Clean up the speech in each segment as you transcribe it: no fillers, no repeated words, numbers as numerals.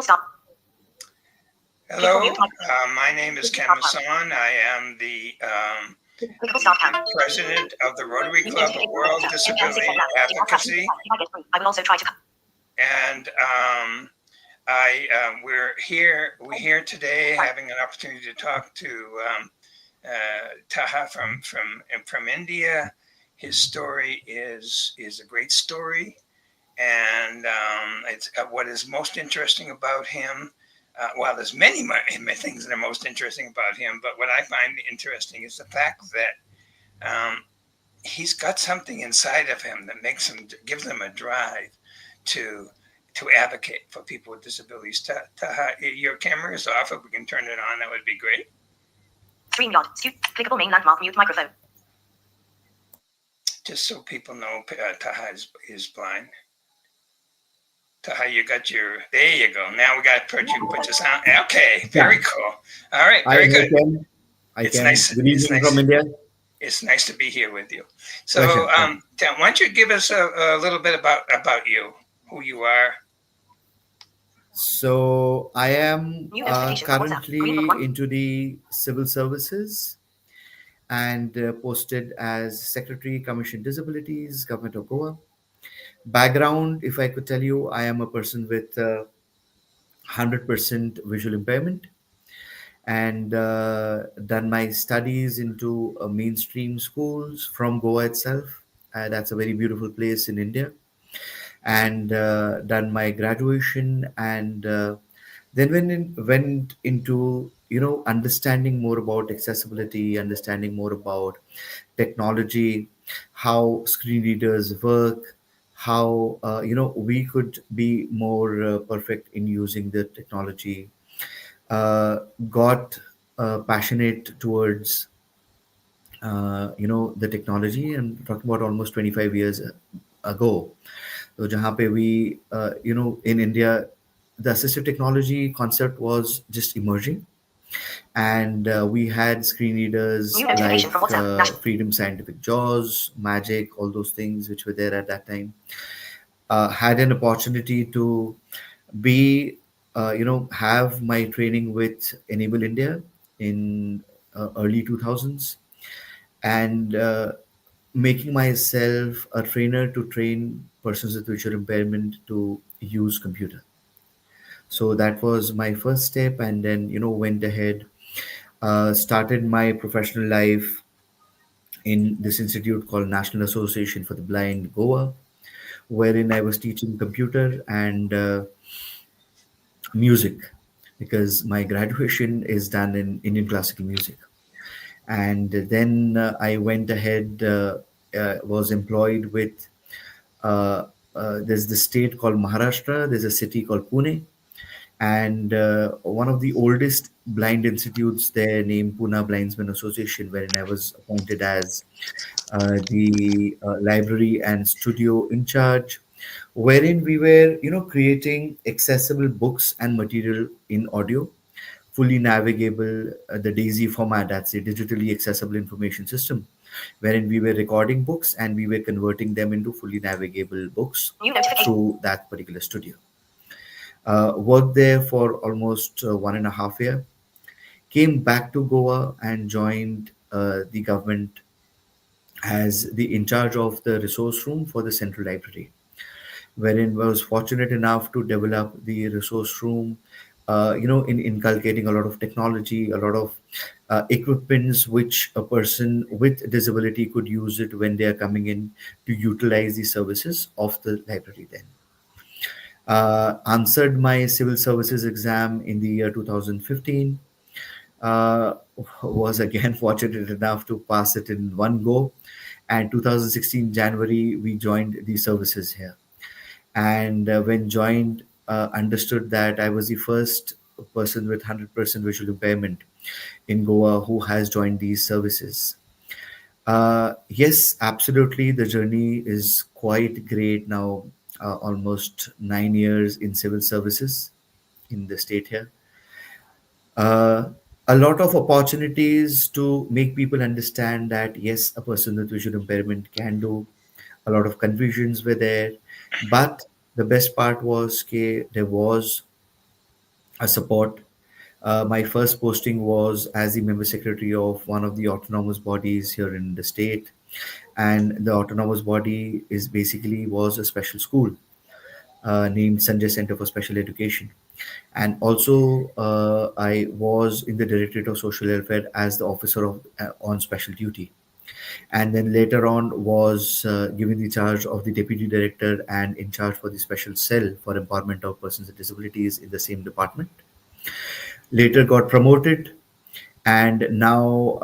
Stop. Hello, my name is Ken Masson. I am Stop time. the president of the Rotary Club of World Disability Advocacy, I will also try to. and we're here today having an opportunity to talk to Taha from India. His story is a great story, and it's what is most interesting about him. Well, there's many things that are most interesting about him, but what I find interesting is the fact that he's got something inside of him that gives him a drive to advocate for people with disabilities. Taha, your camera is off. If we can turn it on, that would be great. StreamYard. Clickable main landmark. Mute microphone. Just so people know, Taha is blind. Taha, you got there you go. Now we got to put your sound. Okay, very cool. All right, very good. It's nice. Good evening from India. It's nice to be here with you. So, why don't you give us a little bit about you, who you are? So, I am currently into the civil services and posted as Secretary, Commission Disabilities, Government of Goa. Background, if I could tell you, I am a person with 100% visual impairment and done my studies into mainstream schools from Goa itself. That's a very beautiful place in India. And done my graduation and then went into understanding more about accessibility, understanding more about technology, how screen readers work, how we could be more perfect in using the technology. Got passionate towards the technology. I'm talking about almost 25 years ago. So jahan pe we in India, the assistive technology concept was just emerging, and we had screen readers like Freedom Scientific Jaws, Magic, all those things which were there at that time. Had an opportunity to be have my training with Enable India in early 2000s, and making myself a trainer to train persons with visual impairment to use computer. So that was my first step, and then went ahead, started my professional life in this institute called National Association for the Blind Goa, wherein I was teaching computer and music, because my graduation is done in Indian classical music. And then I went ahead, was employed with there's the state called Maharashtra, there's a city called Pune, and one of the oldest blind institutes there named Pune Blindsmen Association, wherein I was appointed as the library and studio in charge, wherein we were creating accessible books and material in audio, fully navigable, the DAISY format, that's the digitally accessible information system, wherein we were recording books and we were converting them into fully navigable books through that particular studio. Worked there for almost 1.5 years. Came back to Goa and joined the government as the in charge of the resource room for the central library, wherein was fortunate enough to develop the resource room, in inculcating a lot of technology, a lot of equipments which a person with disability could use it when they are coming in to utilize the services of the library then. Answered my civil services exam in the year 2015. Uh, was again fortunate enough to pass it in one go. And 2016 January, we joined the services here. And when joined, understood that I was the first person with 100% visual impairment in Goa who has joined these services. Yes, absolutely. The journey is quite great now. Almost 9 years in civil services in the state here. Uh, a lot of opportunities to make people understand that yes, a person with visual impairment can do. A lot of confusions were there, but the best part was there was a support. My first posting was as the member secretary of one of the autonomous bodies here in the state, and the autonomous body is basically was a special school named Sanjay Center for Special Education. And also, I was in the Directorate of Social Welfare as the officer of on special duty, and then later on was given the charge of the deputy director and in charge for the special cell for empowerment of persons with disabilities in the same department. Later got promoted, and now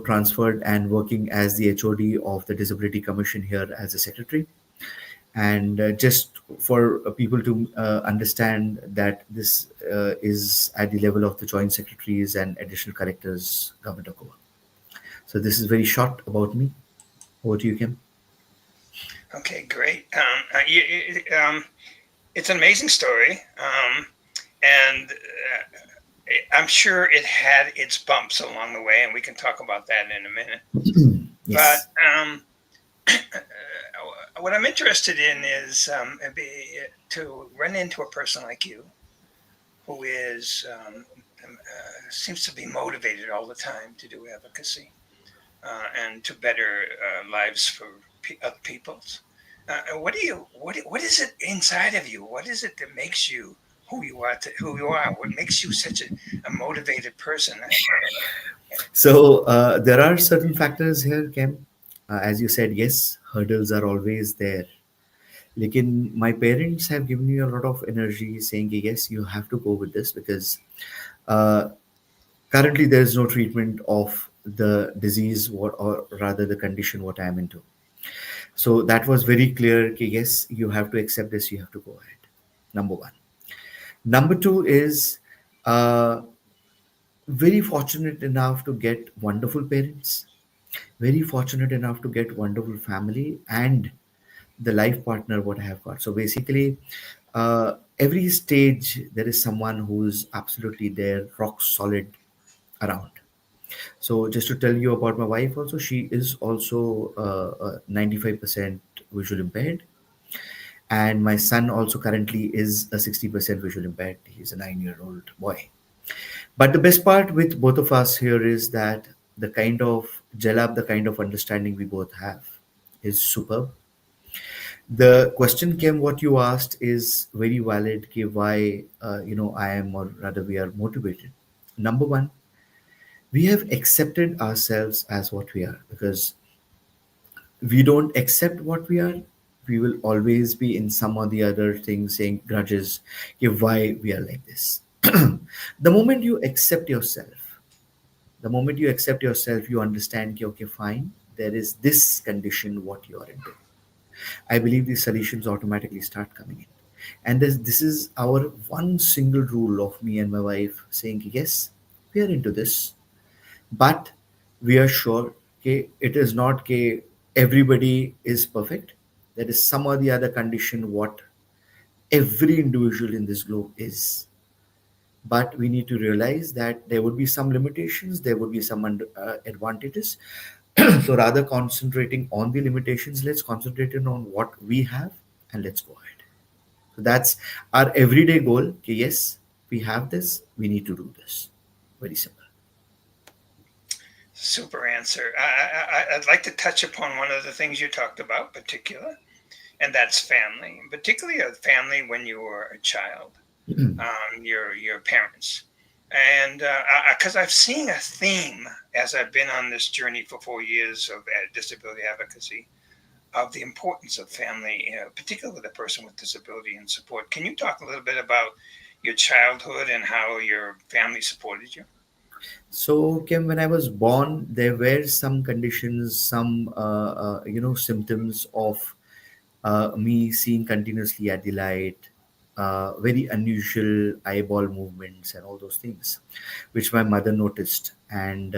transferred and working as the HOD of the Disability Commission here as a secretary. And just for people to understand that this is at the level of the joint secretaries and additional collectors government of Goa. So this is very short about me. Over to you, Kim. Okay, great. It's an amazing story, and I'm sure it had its bumps along the way, and we can talk about that in a minute. But Yes. what I'm interested in is to run into a person like you who is seems to be motivated all the time to do advocacy and to better lives for other people's. What do you what is it inside of you? What is it that makes you who you are? What makes you such a motivated person? So there are certain factors here, Kim. As you said, yes, hurdles are always there. Lekin my parents have given me a lot of energy saying, yes, you have to go with this because uh, currently there is no treatment of the disease what, or rather the condition what I am into. So that was very clear. Okay, yes, you have to accept this. You have to go ahead. Number one. Number two is very fortunate enough to get wonderful parents, very fortunate enough to get wonderful family and the life partner what I have got. So basically, every stage there is someone who's absolutely there, rock solid around. So just to tell you about my wife, also she is also 95% visual impaired, and my son also currently is a 60% visual impaired. He's a 9-year-old boy. But the best part with both of us here is that the kind of gel up, the kind of understanding we both have is superb. The question came what you asked is very valid. Ki why I am or rather we are motivated. Number one, we have accepted ourselves as what we are because we don't accept what we are, we will always be in some or the other thing saying grudges, ki why we are like this. The moment you accept yourself, the moment you accept yourself, you understand ki, okay, fine, there is this condition what you are into. I believe the solutions automatically start coming in. And this is our one single rule of me and my wife saying, yes, we are into this, but we are sure that it is not that everybody is perfect. There is some or the other condition what every individual in this globe is. But we need to realize that there would be some limitations, there would be some advantages. So rather concentrating on the limitations, let's concentrate on what we have and let's go ahead. So that's our everyday goal. Okay, yes, we have this, we need to do this. Very simple. Super answer. I'd like to touch upon one of the things you talked about, particular, and that's family, particularly a family when you were a child, your parents, and because I've seen a theme as I've been on this journey for 4 years of disability advocacy of the importance of family, particularly with a person with disability and support. Can you talk a little bit about your childhood and how your family supported you? So, Kim, when I was born, there were some conditions, some symptoms of me seeing continuously at the light, very unusual eyeball movements, and all those things, which my mother noticed. And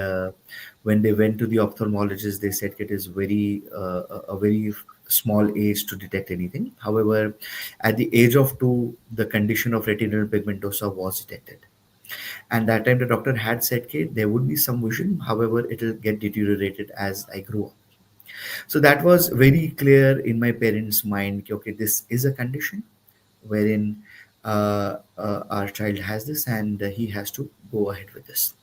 when they went to the ophthalmologist, they said it is a very small age to detect anything. However, at the age of 2, the condition of retinal pigmentosa was detected, and that time the doctor had said, okay, there would be some vision, however, it will get deteriorated as I grow up. So that was very clear in my parents' mind, okay, this is a condition wherein our child has this, and he has to go ahead with this.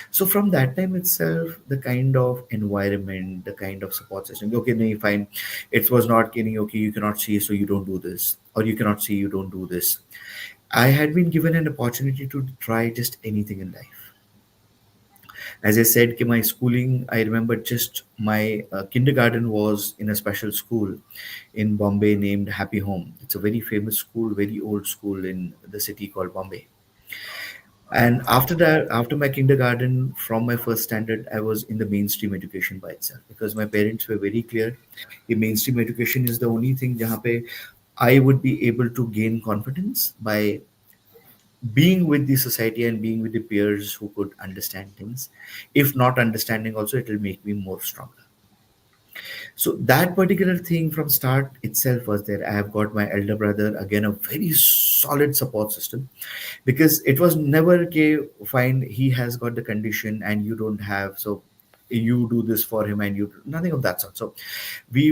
So from that time itself, the kind of environment, the kind of support system, okay, no, fine, it was not getting, okay, you cannot see, so you don't do this, or you cannot see, you don't do this. I had been given an opportunity to try just anything in life. As I said, my schooling, I remember just my kindergarten was in a special school in Bombay named Happy Home. It's a very famous school, very old school in the city called Bombay. And after that, after my kindergarten, from my first standard, I was in the mainstream education by itself, because my parents were very clear. The mainstream education is the only thing jahan pe I would be able to gain confidence by being with the society and being with the peers who could understand things. If not understanding also, it will make me more stronger. So that particular thing from start itself was there. I have got my elder brother, again a very solid support system, because it was never okay, fine, he has got the condition and you don't have, so you do this for him, and you nothing of that sort. So we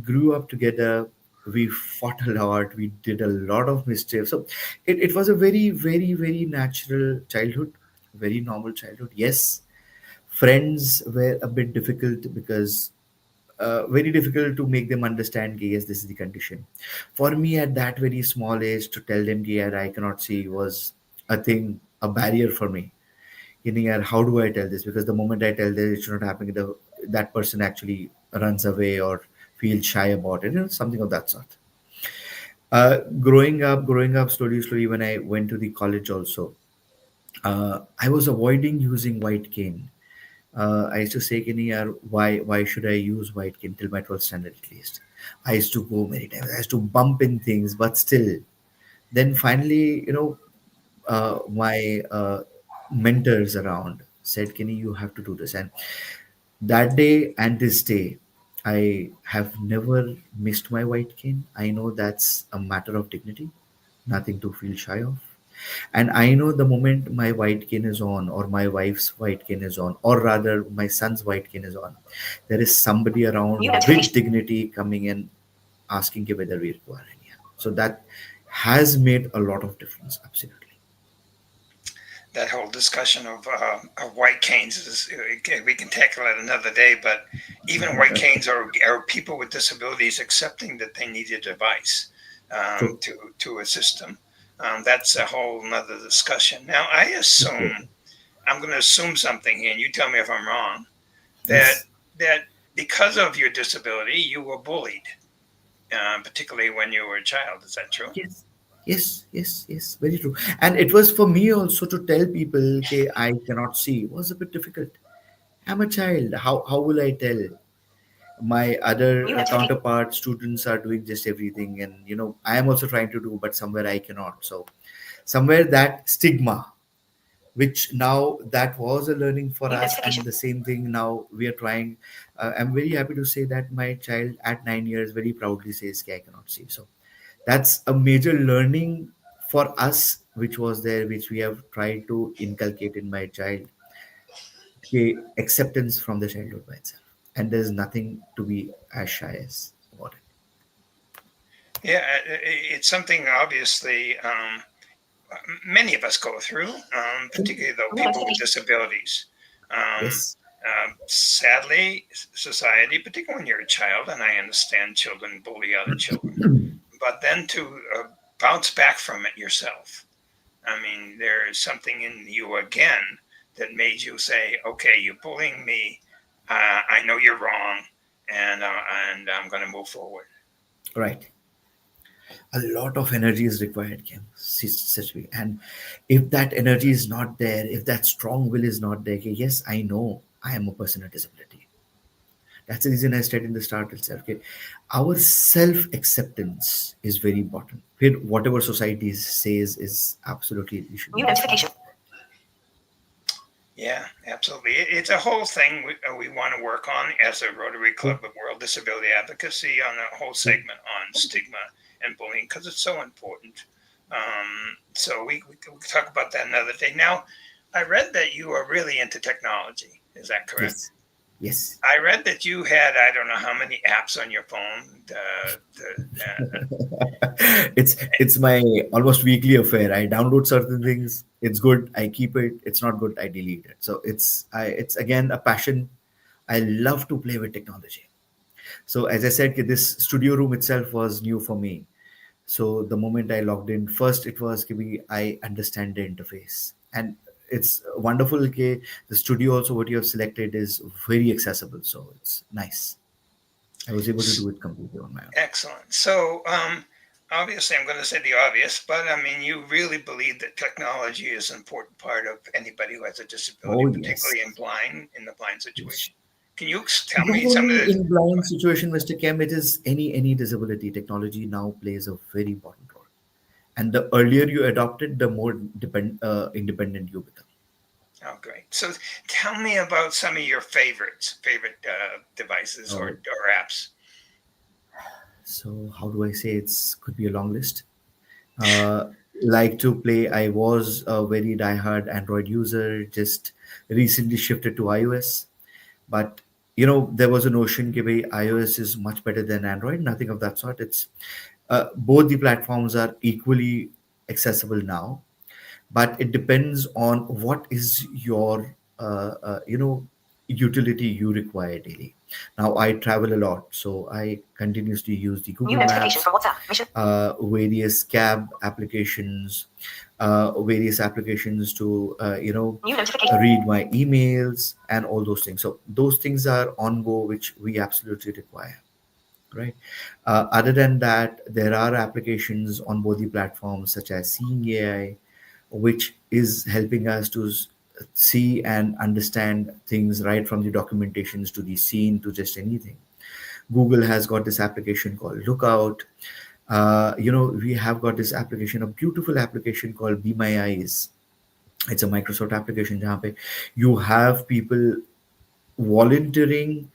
grew up together, we fought a lot, we did a lot of mischief. So it was a very, very, very natural childhood, very normal childhood. Yes, friends were a bit difficult, because very difficult to make them understand कि, yes, this is the condition. For me at that very small age, to tell them कि, यार, I cannot see, was a thing, a barrier for me. You know, यार, how do I tell this? Because the moment I tell them it should not happen, that person actually runs away or feels shy about it, something of that sort. Growing up slowly, slowly, when I went to the college also, I was avoiding using white cane. I used to say, Kenny, yaar, why should I use white cane till my 12th standard at least? I used to go many times. I used to bump in things, but still. Then finally, my mentors around said, Kenny, you have to do this. And that day and this day, I have never missed my white cane. I know that's a matter of dignity, nothing to feel shy of. And I know the moment my white cane is on, or my wife's white cane is on, or rather my son's white cane is on, there is somebody New around with notification. dignity coming and asking you whether we require any help. So that has made a lot of difference, absolutely. That whole discussion of white canes is, okay, we can tackle it another day, but even white canes are people with disabilities accepting that they need a device True. to assist them. That's a whole nother discussion. Now, I assume, Absolutely. I'm going to assume something here, and you tell me if I'm wrong, that Yes. that because of your disability, you were bullied, particularly when you were a child. Is that true? Yes. Yes, yes, yes, very true. And it was for me also to tell people, okay, I cannot see, was a bit difficult. I'm a child. How will I tell? My New other notification. counterpart students are doing just everything, and I am also trying to do, but somewhere I cannot. So somewhere that stigma, which now that was a learning for New us, and notification. the same thing now we are trying. I'm very happy to say that my child at 9 years very proudly says, "Okay, I cannot see." So that's a major learning for us, which was there, which we have tried to inculcate in my child. Okay, acceptance from the childhood by itself, and there's nothing to be as shy as about it. Yeah, it's something obviously many of us go through, True. particularly though New people with notification. disabilities. Um, Yes. Sadly, society, particularly when you're a child, and I understand children bully other children, but then to bounce back from it yourself. I mean, there is something in you again that made you say, "Okay, you're bullying me. I know you're wrong, and I'm going to move forward." Right. A lot of energy is required, Kim. Such way. And if that energy is not there, if that strong will is not there, okay, yes, I know I am a person with disability. That's the reason I said in the start itself. Okay, our self acceptance is very important. Where whatever society says is absolutely we should New not listen to. notification. Yeah, absolutely. It's a whole thing we want to work on as a Rotary True. Club of World Disability Advocacy, on a whole True. segment on stigma and bullying, because it's so important. So we can talk about that another day. Now, I read that you are really into technology. Is that correct? Yes. Yes. I read that you had, I don't know how many apps on your phone. It's my almost weekly affair. I download certain things. It's good, I keep it. It's not good, I delete it. So it's again a passion. I love to play with technology. So as I said, this studio room itself was new for me. So the moment I logged in, first it was giving I understand the interface, and it's wonderful. Okay, the studio also what you have selected is very accessible, so it's nice. I was able to do it completely on my own. Excellent. So, obviously, I'm going to say the obvious, but I mean, you really believe that technology is an important part of anybody who has a disability, Oh yes, particularly in the blind yes. situation. Can you tell Not me some of only the? in blind situation, Mr. Kem, it is any disability. Technology now plays a very important role, and the earlier you adopt it, the more independent you become. Oh, great. So, tell me about some of your favorite devices Oh, or apps. so how do I say it's could be a long list. uh, like to play. I was a very diehard Android user, just recently shifted to iOS. But there was a notion that iOS is much better than Android. Nothing of that sort. It's both the platforms are equally accessible now, but it depends on what is your utility you require daily. Now I travel a lot, so I continuously use the New Google notification Maps, from WhatsApp. Mission. various cab applications, various applications to New notification. read my emails and all those things. So those things are on go, which we absolutely require, right? Other than that, there are applications on both the platforms such as Seeing AI, which is helping us to see and understand things right from the documentations to the scene to just anything. Google has got this application called Lookout. We have got this application, a beautiful application called Be My Eyes. It's a Microsoft application जहाँ पे you have people volunteering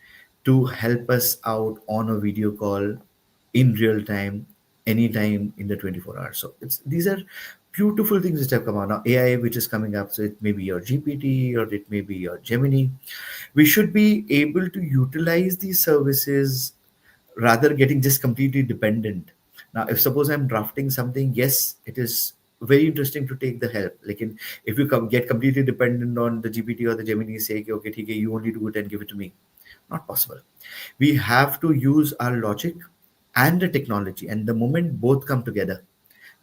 to help us out on a video call in real time, anytime in the 24 hours. So these are beautiful things which have come out now. AI, which is coming up, so it may be your GPT or it may be your Gemini. We should be able to utilize these services rather getting just completely dependent. Now, if suppose I'm drafting something, yes, it is very interesting to take the help. Like if you get completely dependent on the GPT or the Gemini, say, "Okay, okay, ठीक है, you only do it and give it to me." Not possible. We have to use our logic and the technology, and the moment both come together,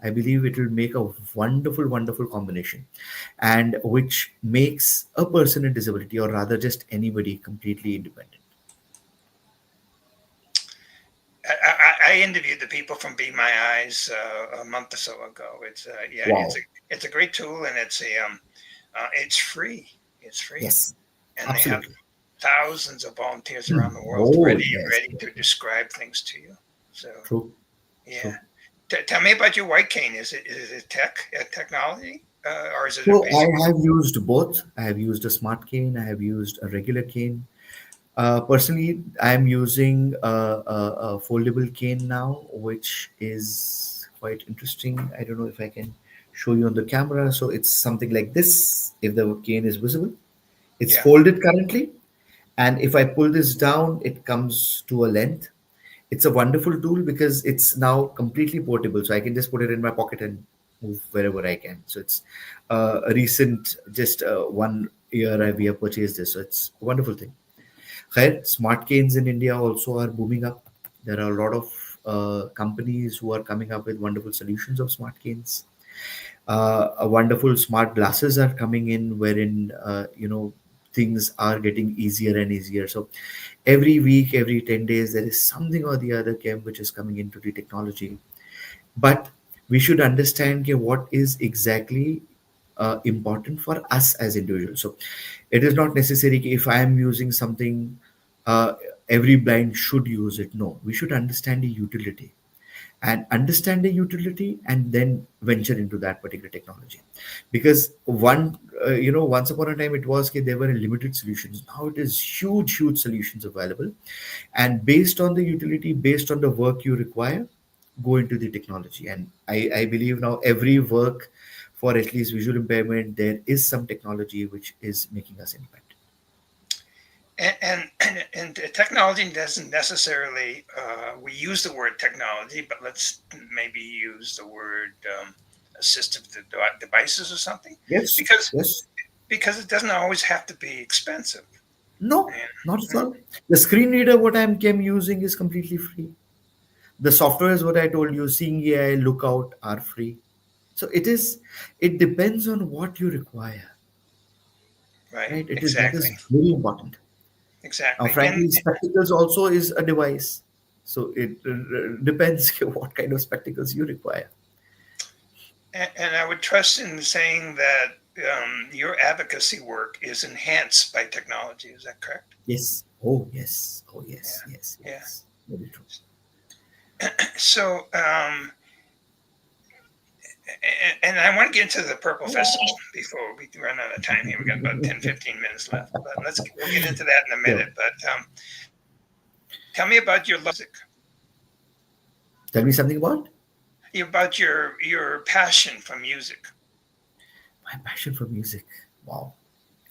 I believe it will make a wonderful, wonderful combination, and which makes a person with disability, or rather just anybody, completely independent. I interviewed the people from Be My Eyes a month or so ago. Yeah, Wow. it's a great tool, and it's free. It's free, Yes, and they have absolutely. thousands of volunteers around the world Oh, yes, ready yes. to describe things to you. So True, yeah, true. tell me about your white cane. Is it technology or is it a So I basic? have used both. I have used a smart cane. I have used a regular cane. Personally, I am using a foldable cane now, which is quite interesting. I don't know if I can show you on the camera. So it's something like this. If the cane is visible, it's Yeah. folded currently, and if I pull this down, it comes to a length. It's a wonderful tool because it's now completely portable, so I can just put it in my pocket and move wherever I can. So it's a recent, just 1 year we have purchased this, so it's a wonderful thing. Khair, smart canes in India also are booming up. There are a lot of companies who are coming up with wonderful solutions of smart canes. A wonderful smart glasses are coming in, wherein things are getting easier and easier. So every week, every 10 days, there is something or the other chem which is coming into the technology. But we should understand what is exactly important for us as individuals. So it is not necessary if I am using something, uh, every blind should use it. No, we should understand the utility, and understand the utility, and then venture into that particular technology. Because once upon a time it was there were limited solutions. Now it is huge solutions available, and based on the utility, based on the work you require, go into the technology. And I believe now every work for at least visual impairment, there is some technology which is making us independent. And the technology doesn't necessarily, we use the word technology, but let's maybe use the word assistive devices or something, Yes, because yes. it doesn't always have to be expensive. No, not at And, all. The screen reader what I'm came using is completely free. The software is what I told you, seeing AI, Lookout are free. So it depends on what you require, right, right? It is that exactly, is very important. Now, exactly. frankly, spectacles also is a device. So it depends what kind of spectacles you require. And I would trust in saying that your advocacy work is enhanced by technology. Is that correct? Yes. Oh, yes. Oh, yes. Yeah, Yes. yeah. Yes. Very true. So, and I want to get into the Purple Festival before we run out of time here. We got about 10, 15 minutes left, but we'll get into that in a Sure. minute. But tell me about your music, Tell me something about about your passion for music. my passion for music. Wow.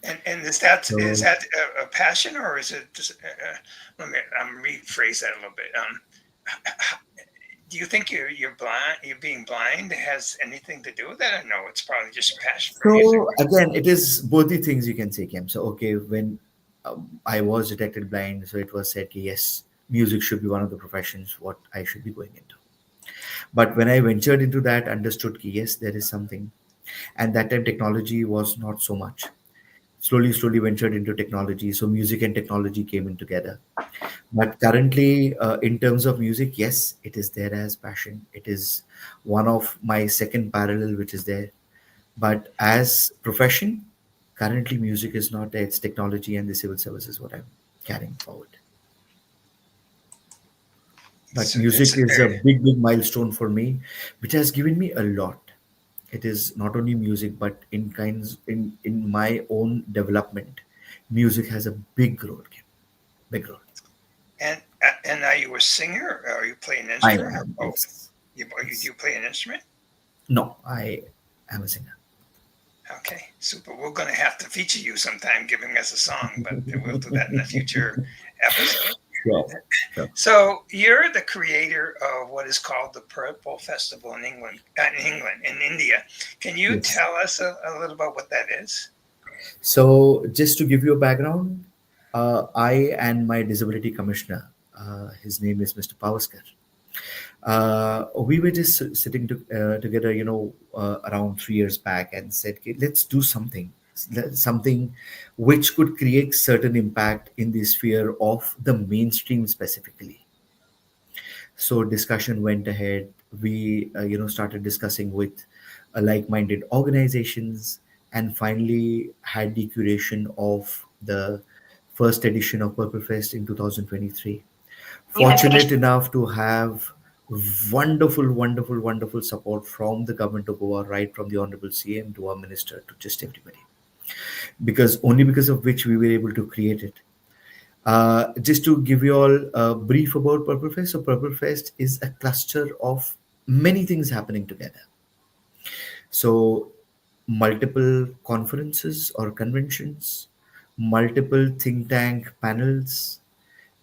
And is So, that a passion, or is it just, let me rephrase that a little bit. Do you think you're blind? You're being blind has anything to do with that? I know it's probably just your passion for music. so again, it is both the things you can say, Kim. So, okay, when I was detected blind, so it was said, yes, music should be one of the professions what I should be going into. But when I ventured into that, understood, yes, there is something. And that time technology was not so much. Slowly ventured into technology. So music and technology came in together. But currently, in terms of music, yes, it is there as passion. It is one of my second parallel, which is there. But as profession, currently music is not there. It's technology and the civil services what I'm carrying forward. But It's music is a very big milestone for me, which has given me a lot. It is not only music, but in my own development, music has a big role, Kim, big role. and are you a singer, or you play an I instrument, or am, both? yes, Do yes. you play an instrument? No, I am a singer. Okay, super. We're going to have to feature you sometime, giving us a song, but we'll do that in a future episode. Sure, sure. So you're the creator of what is called the Purple Festival in England, in India. Can you Yes. tell us a little about what that is? So, just to give you a background, I and my disability commissioner, his name is Mr. Pavaskar, we were just together, around 3 years back and said, "Okay, let's do something which could create certain impact in the sphere of the mainstream specifically." So discussion went ahead. We started discussing with like-minded organizations, and finally had the curation of the first edition of Purple Fest in 2023. New Fortunate notification. enough to have wonderful support from the government of Goa, right from the honorable CM to our minister to just everybody, because of which we were able to create it. Just to give you all a brief about Purple Fest. So Purple Fest is a cluster of many things happening together. So multiple conferences or conventions, multiple think tank panels,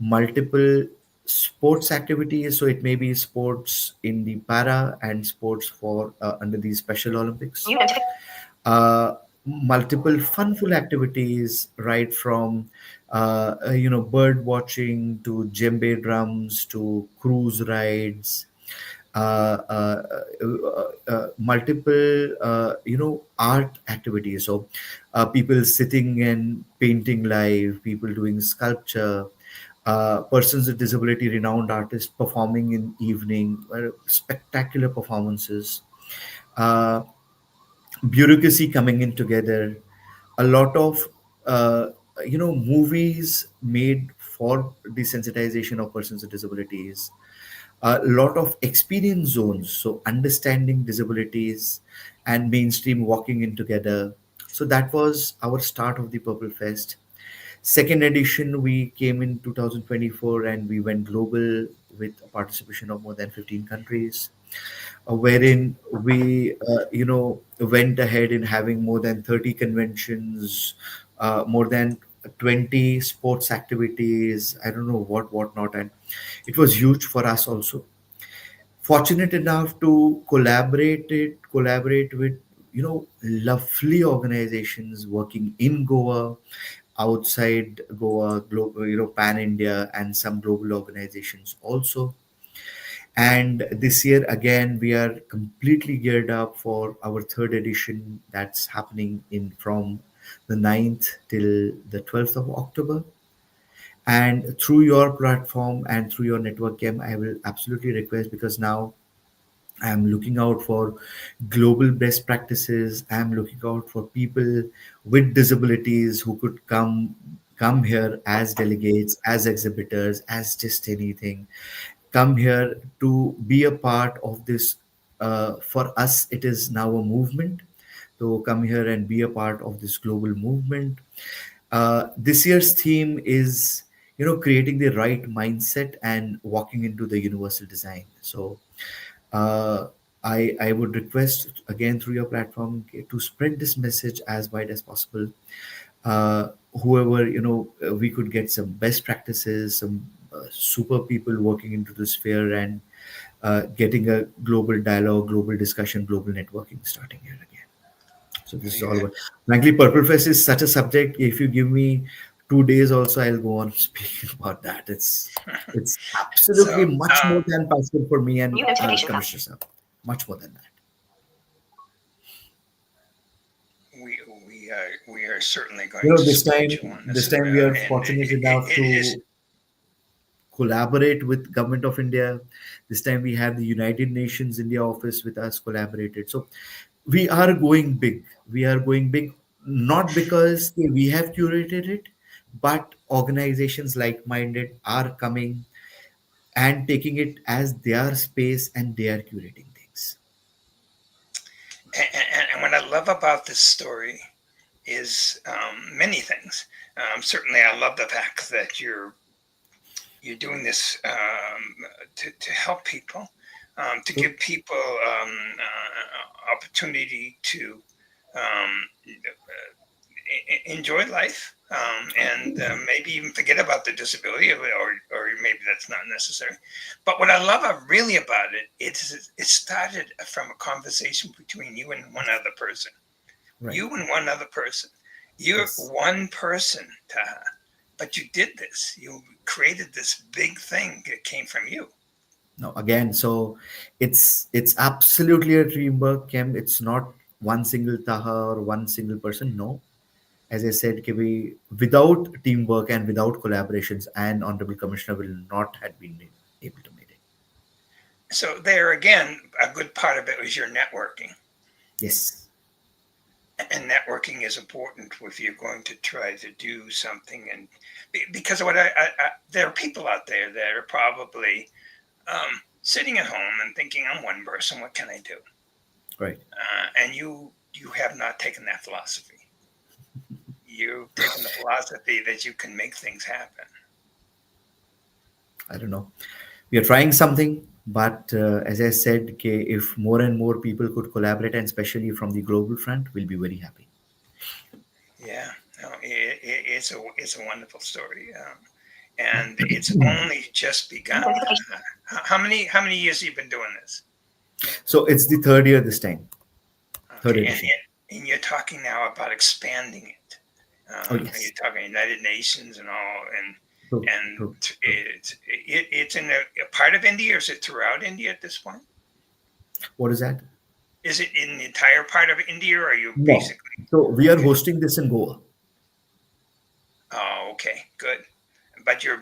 multiple sports activities. So it may be sports in the para and sports for under the Special Olympics. New notification. Multiple funful activities, right from bird watching to djembe drums to cruise rides, multiple art activities. So people sitting and painting live, people doing sculpture, persons with disability, renowned artists performing in evening, spectacular performances, uh, bureaucracy coming in together, a lot of movies made for desensitization of persons with disabilities, a lot of experience zones, so understanding disabilities and mainstream walking in together. So that was our start of the Purple Fest. Second edition, we came in 2024 and we went global with a participation of more than 15 countries, wherein we, went ahead in having more than 30 conventions, more than 20 sports activities, I don't know what not, and it was huge for us also. Fortunate enough to collaborate with lovely organizations working in Goa, outside Goa, global, pan India, and some global organizations also. And this year again, we are completely geared up for our third edition that's happening in from the 9th till the 12th of October. And through your platform and through your network, Kim, I will absolutely request, because now I'm looking out for global best practices. I'm looking out for people with disabilities who could come here as delegates, as exhibitors, as just anything. Come here to be a part of this. For us, it is now a movement. To come here and be a part of this global movement. This year's theme is, creating the right mindset and walking into the universal design. So uh, I would request again through your platform to spread this message as wide as possible. Uh, Whoever, we could get some best practices, some super people working into the sphere, and getting a global dialogue, global discussion, global networking starting here again. So this is all Yeah. about. Frankly, Purple Fest is such a subject. If you give me 2 days, also I'll go on speaking about that. It's absolutely So much more than passion for me and New notification come. Commissioner Sir. Much more than that. we are certainly going to This support time, you on this this as time we well, are and fortunate it, enough it is. to collaborate with Government of India. This time we have the United Nations India office with us collaborated. So we are going big. We are going big, not because we have curated it, but organizations like-minded are coming and taking it as their space, and they are curating things. And what I love about this story is many things. Certainly, I love the fact that you're doing this to help people, to So, give people opportunity to um, enjoy life, and maybe even forget about the disability, or maybe that's not necessary. But what I love really about it started from a conversation between you and one other person. right. You and one other person. You're Yes. one person, Taha, but you did this. You created this big thing that came from you. No, again, so it's absolutely a teamwork, Kem. It's not one single Taha or one single person. No, as I said, without teamwork and without collaborations, and Honorable Commissioner will not have been able to make it. So there again, a good part of it was your networking. Yes, And networking is important if you're going to try to do something. And because what there are people out there that are probably sitting at home and thinking, I'm one person, what can I do? right. And you have not taken that philosophy. You've taken the philosophy that you can make things happen. I don't know. We are trying something, but as I said, if more and more people could collaborate, and especially from the global front, we'll be very happy. Yeah, no, it's a wonderful story, and it's only just begun. How many years have you been doing this? So it's the third year this time, third Okay, and edition. and you're talking now about expanding it. Oh You're yes, talking United Nations and all, true, and true, true. it's in a part of India, or is it throughout India at this point? What is that? Is it in the entire part of India, or are you No. basically So we are okay? hosting this in Goa. Oh, okay, good. But your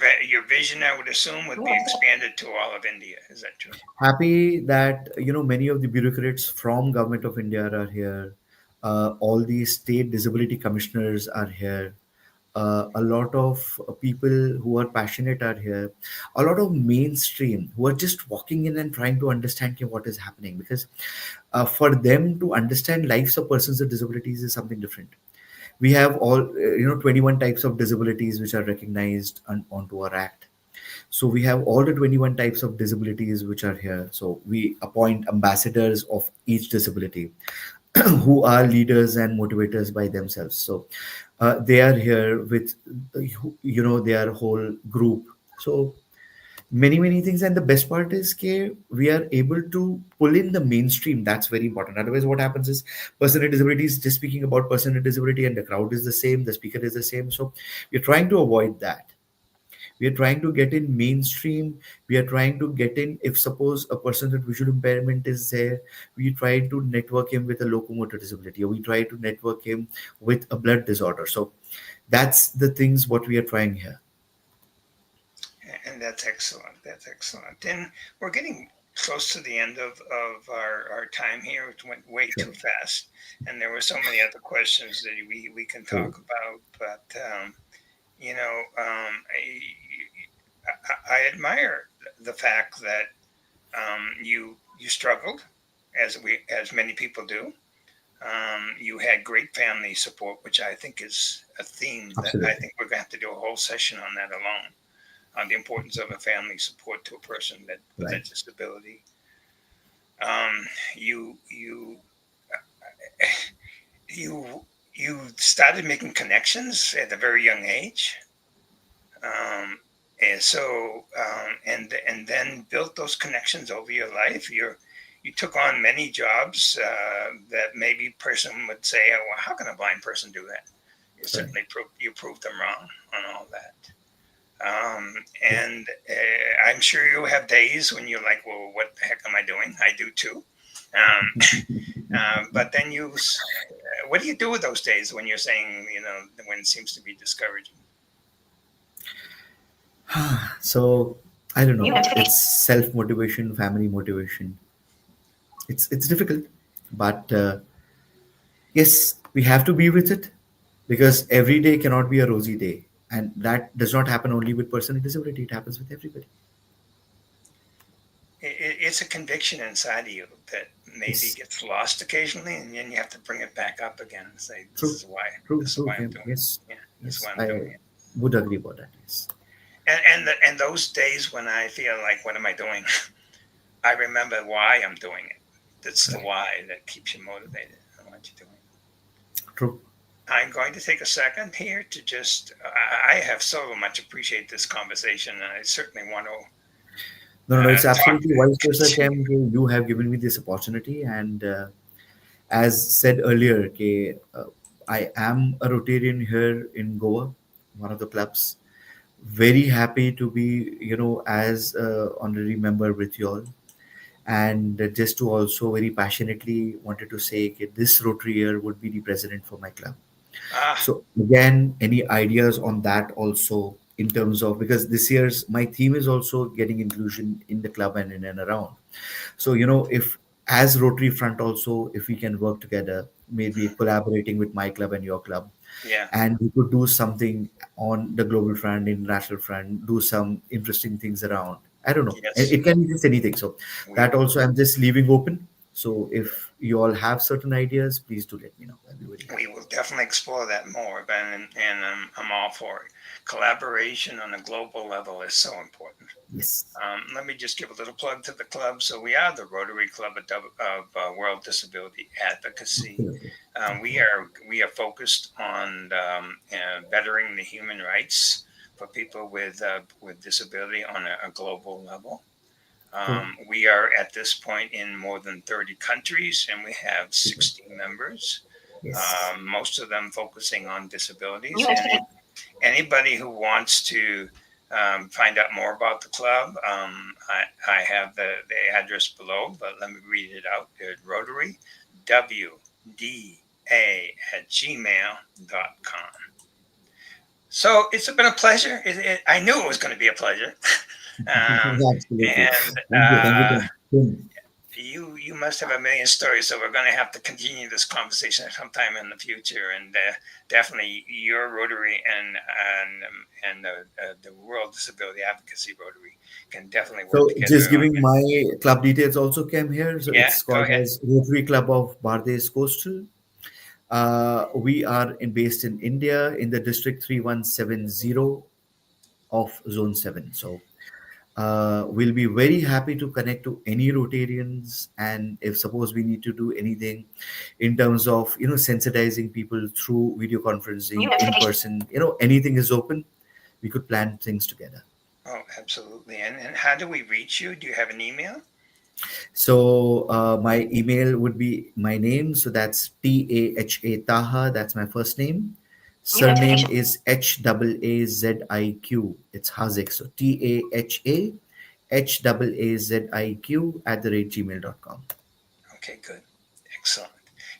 vision, I would assume, would be expanded to all of India. Is that true? Happy that many of the bureaucrats from Government of India are here. All the state disability commissioners are here. A lot of people who are passionate are here. A lot of mainstream who are just walking in and trying to understand what is happening, because for them to understand lives of persons with disabilities is something different. We have all 21 types of disabilities which are recognized onto our act. So we have all the 21 types of disabilities which are here. So we appoint ambassadors of each disability. who are leaders and motivators by themselves. So they are here with, their whole group. So many things, and the best part is we are able to pull in the mainstream. That's very important. Otherwise, what happens is person with disability is just speaking about person with disability, and the crowd is the same, the speaker is the same. So we're trying to avoid that. We are trying to get in mainstream. We are trying to get in, if suppose a person with visual impairment is there, we try to network him with a locomotor disability, or we try to network him with a blood disorder. So that's the things what we are trying here. And that's excellent. That's excellent. And we're getting close to the end of our time here. It went way Sure. too fast. And there were so many other questions that we can True. talk about. But, I admire the fact that you struggled, as many people do. You had great family support, which I think is a theme that I Absolutely. think we're going to have to do a whole session on that alone, on the importance of a family support to a person that with a Right. disability. Um, you you you started making connections at a very young age, and and then built those connections over your life. You took on many jobs that maybe a person would say, "Oh, well, how can a blind person do that?" You Right. certainly proved them wrong on all that. True. And I'm sure you'll have days when you're like, well, what the heck am I doing? I do too. But then what do you do with those days when you're saying, when it seems to be discouraging? So I don't New know. notification. It's self motivation, family motivation. It's difficult, but yes, we have to be with it, because every day cannot be a rosy day, and that does not happen only with person with disability. It happens with everybody. It's a conviction inside of you that maybe Yes, gets lost occasionally, and then you have to bring it back up again and say, "This true, is why. true, This is true. why I'm Kim. doing it. Yes, Yeah, this is yes, why I'm doing I it." would agree about that. Yes, And those days when I feel like, "What am I doing?" I remember why I'm doing it. That's the right, why that keeps you motivated. I want you doing it. true. I'm going to take a second here to I have so much appreciate this conversation, and I certainly want to No, no, no. It's talk, absolutely vice versa, continue. Kim. You have given me this opportunity, and as said earlier, I am a Rotarian here in Goa, one of the clubs. Very happy to be, as honorary member with you all, and just to also very passionately wanted to say that this Rotary year would be the president for my club. Ah, So again, any ideas on that also, in terms of, because this year's my theme is also getting inclusion in the club and in and around. So, if as Rotary front also, if we can work together, maybe collaborating with my club and your club, yeah, and we could do something on the global front, international front, do some interesting things around. I don't know. And yes, it can be just anything. So we that will. also I'm just leaving open. So if you all have certain ideas, please do let me know. I'll be very We happy. will definitely explore that more, Ben, and I'm all for it. Collaboration on a global level is so important. Yes. Let me just give a little plug to the club. So we are the Rotary Club of World Disability Advocacy. Absolutely. We Absolutely. are focused on bettering the human rights for people with disability on a global level. True. We are at this point in more than 30 countries, and we have Super. 60 members. Yes. Most of them focusing on New disabilities. And notification. anybody who wants to find out more about the club, I have the address below, but let me read it out. Rotary WDA at gmail.com. So it's been a pleasure. I knew it was going to be a pleasure. um, Absolutely. and Thank you. Thank you, Tim. Tim. you must have a million stories, so we're going to have to continue this conversation sometime in the future. And definitely, your Rotary and the World Disability Advocacy Rotary can definitely work So together just on giving that. my club details also came here. So Yeah, it's go called ahead. as Rotary Club of Bardez Coastal. We are based in India in the district 3170 of Zone 7. So We'll be very happy to connect to any Rotarians, and if suppose we need to do anything in terms of sensitizing people through video New conferencing, in notification. person, anything is open. We could plan things together. Oh, absolutely. And how do we reach you? Do you have an email? So my email would be my name. So that's Taha Taha. That's my first name. New Surname notification. is Haziq. It's Hazik. So TAHAHAZIQ@gmail.com. Okay, good. Excellent.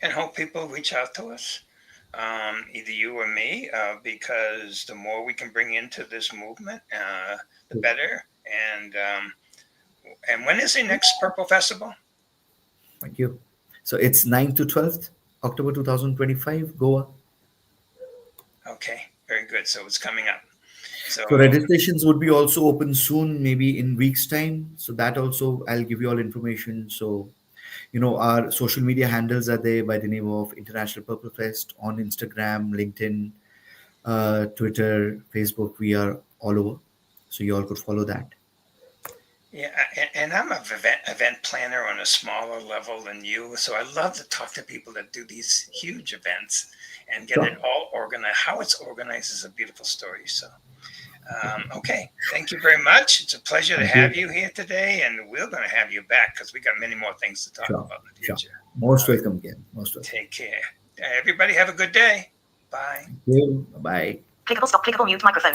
And hope people reach out to us, either you or me, because the more we can bring into this movement, the better. And when is the next Purple Festival? Thank you. So it's 9th to 12th October 2025, Goa. Okay, very good. So it's coming up. So So registrations would be also open soon, maybe in weeks' time. So that also I'll give you all information. So our social media handles are there by the name of International Purple Fest on Instagram, LinkedIn, Twitter, Facebook. We are all over, so you all could follow that. yeah, and I'm a event planner on a smaller level than you, so I love to talk to people that do these huge events and get it Sure. all organized. How it's organized is a beautiful story. So, okay, thank you very much. It's a pleasure to Thank have you. you here today, and we're going to have you back because we got many more things to talk Sure. about in the Sure. future. Most welcome again. Most welcome. Take care. Everybody, have a good day. Bye. Thank you. Bye. Clickable stop. Clickable mute microphone.